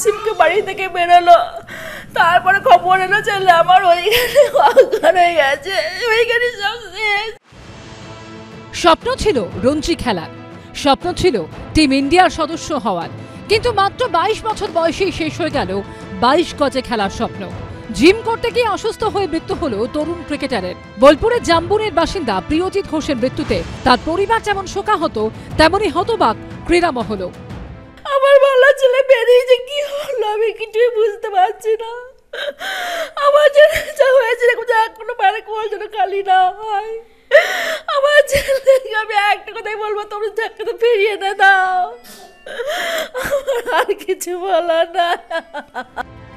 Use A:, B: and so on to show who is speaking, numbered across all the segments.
A: সিমকে বাড়ি থেকে বেরোলো, তারপরে খবর এলো ছেলে আমার ওইখানে অজ্ঞান হয়ে গেছে, ওইখানে সব শেষ।
B: স্বপ্ন ছিল রঞ্জি খেলার, স্বপ্ন ছিল টিম ইন্ডিয়ার সদস্য হওয়ার, কিন্তু মাত্র 22 বছর বয়সেই শেষ হয়ে গেল 22 গজে খেলার স্বপ্ন। জিম করতে গিয়ে অসুস্থ হয়ে মৃত্যু হলো তরুণ ক্রিকেটারের। বোলপুরের জাম্বুনের বাসিন্দা প্রিয়জিৎ ঘোষের মৃত্যুতে তার পরিবার যেমন শোকাহত, তেমনি হতবাক ক্রীড়া মহলও।
A: আমার ভালো ছেলে বেরিয়েছে, কি হলো আমি কিছুই বুঝতে পারছি না। আমার ছেলে যা হয়েছে এখনো মানে কোল যেন খালি না হয়। আমার ছেলেকে আমি একটা কথাই বলবো, তোমরা ঝাঁকে তো ফিরিয়ে না দাও, আমার আর কিছু বলার না।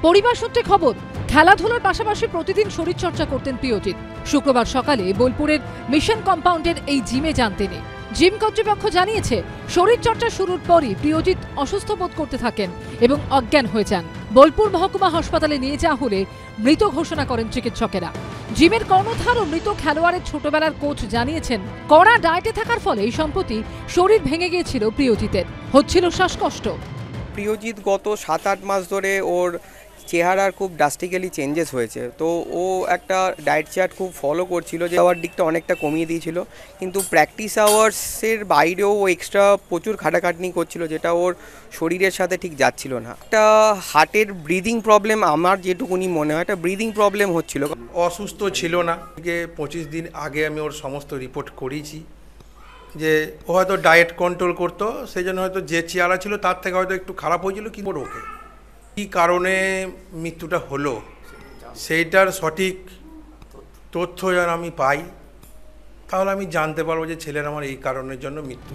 B: পরিবার সূত্রে খবর, খেলাধুলার পাশাপাশি প্রতিদিন শরীরচর্চা করতেন প্রিয়জিৎ। শুক্রবার সকালে বোলপুরের মিশন কম্পাউন্ডের এই জিমে যান তিনি। জিম কর্তৃপক্ষ জানিয়েছে, শরীরচর্চা শুরুর পরই প্রিয়জিৎ অসুস্থ বোধ করতে থাকেন এবং অজ্ঞান হয়ে যান। বোলপুর মহকুমা হাসপাতালে নিয়ে যাওয়া হলে মৃত ঘোষণা করেন চিকিৎসকেরা। জিমের কর্ণধার ও মৃত খেলোয়াড়ের ছোটবেলার কোচ জানিয়েছেন, কড়া ডায়েটে থাকার ফলে সম্প্রতি শরীর ভেঙে গিয়েছিল প্রিয়জিতের, হচ্ছিল শ্বাসকষ্ট।
C: প্রিয়জিৎ গত 7-8 মাস ধরে ওর চেহারার খুব ড্রাস্টিক্যালি চেঞ্জেস হয়েছে। তো ও একটা ডায়েট চার্ট খুব ফলো করছিল, যে খাওয়ার দিকটা অনেকটা কমিয়ে দিয়েছিল, কিন্তু প্র্যাকটিস আওয়ার্সের বাইরেও ও এক্সট্রা প্রচুর খাটাখাটনি করছিল, যেটা ওর শরীরের সাথে ঠিক যাচ্ছিল না। একটা হার্টের ব্রিদিং প্রবলেম, আমার যেটুকুনি মনে হয় একটা ব্রিদিং প্রবলেম হচ্ছিল।
D: অসুস্থ ছিল না, 25 দিন আগে আমি ওর সমস্ত রিপোর্ট করিয়েছি, যে ও হয়তো ডায়েট কন্ট্রোল করতো, সেই জন্য হয়তো যে চেহারা ছিল তার থেকে হয়তো একটু খারাপ হয়েছিল। কি ওকে কী কারণে মৃত্যুটা হলো সেইটার সঠিক তথ্য যেন আমি পাই, তাহলে আমি জানতে পারবো যে ছেলের আমার এই কারণের জন্য মৃত্যু।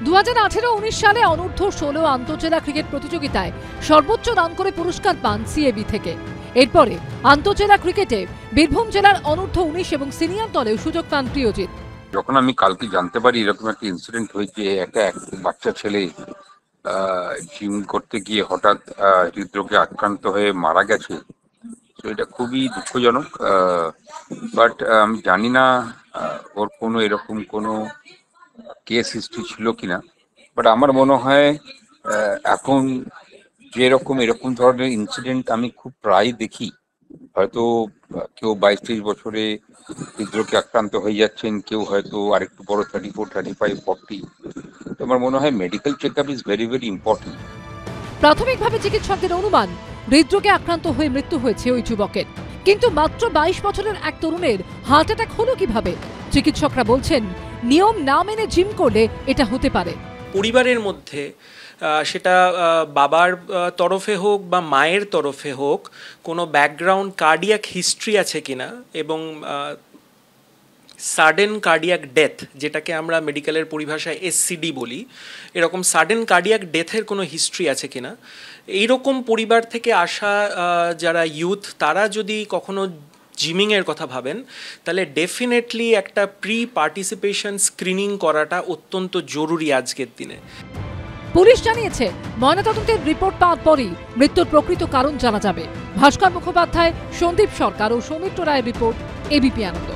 B: 2018-19 সালে অনূর্ধ্ব 16 আন্তঃজেলা ক্রিকেট প্রতিযোগিতায় সর্বোচ্চ রান করে পুরস্কার পান সিএবি থেকে। এরপরে আন্তঃজেলা ক্রিকেটে বীরভূম জেলার অনূর্ধ্ব 19 এবং সিনিয়র দলেও সুযোগ পান প্রিয়জিৎ।
E: যখন আমি কালকে জানতে পারি এরকম একটা ইনসিডেন্ট হয়েছে, একটা বাচ্চা ছেলে জিম করতে গিয়ে হঠাৎ হৃদরোগে আক্রান্ত হয়ে মারা গেছে, তো এটা খুবই দুঃখজনক। বাট আমি জানি না ওর কোনো এরকম কোনো কেস হিস্ট্রি ছিল কিনা। বাট আমার মনে হয় এখন এরকম ধরনের ইনসিডেন্ট আমি খুব প্রায় দেখি। হয়তো কেউ 22-23 বছরে হৃদরোগে আক্রান্ত হয়ে যাচ্ছেন, কেউ হয়তো আরেকটু বড় 34, 35, 40। তো আমার মনে হয় medical checkup is very very important.
B: প্রাথমিকভাবে চিকিৎসকদের অনুমান, হৃদরোগে আক্রান্ত হয়ে মৃত্যু হয়েছে ওই যুবকের। কিন্তু মাত্র 22 বছরের এক তরুণের হার্ট অ্যাটাক হলো কিভাবে? চিকিৎসকরা বলছেন, নিয়ম না মেনে জিম করলে এটা হতে পারে।
F: পরিবারের মধ্যে সেটা বাবার তরফে হোক বা মায়ের তরফে হোক, কোনো ব্যাকগ্রাউন্ড কার্ডিয়াক হিস্ট্রি আছে কিনা, এবং সাডেন কার্ডিয়াক ডেথ, যেটাকে আমরা মেডিকেলের পরিভাষায় এসসিডি বলি, এরকম সাডেন কার্ডিয়াক ডেথের কোনো হিস্ট্রি আছে কিনা। এইরকম পরিবার থেকে আসা যারা ইউথ, তারা যদি কখনো জিমিংয়ের কথা ভাবেন, তাহলে ডেফিনেটলি একটা প্রি পার্টিসিপেশন স্ক্রিনিং করাটা অত্যন্ত জরুরি আজকের দিনে।
B: পুলিশ জানিয়েছে, ময়নাতদন্তের রিপোর্ট পাওয়ার পরই মৃত্যুর প্রকৃত কারণ জানা যাবে। ভাস্কর মুখোপাধ্যায়, সন্দীপ সরকার ও সৌমিত্র রায়ের রিপোর্ট, এবিপি আনন্দ।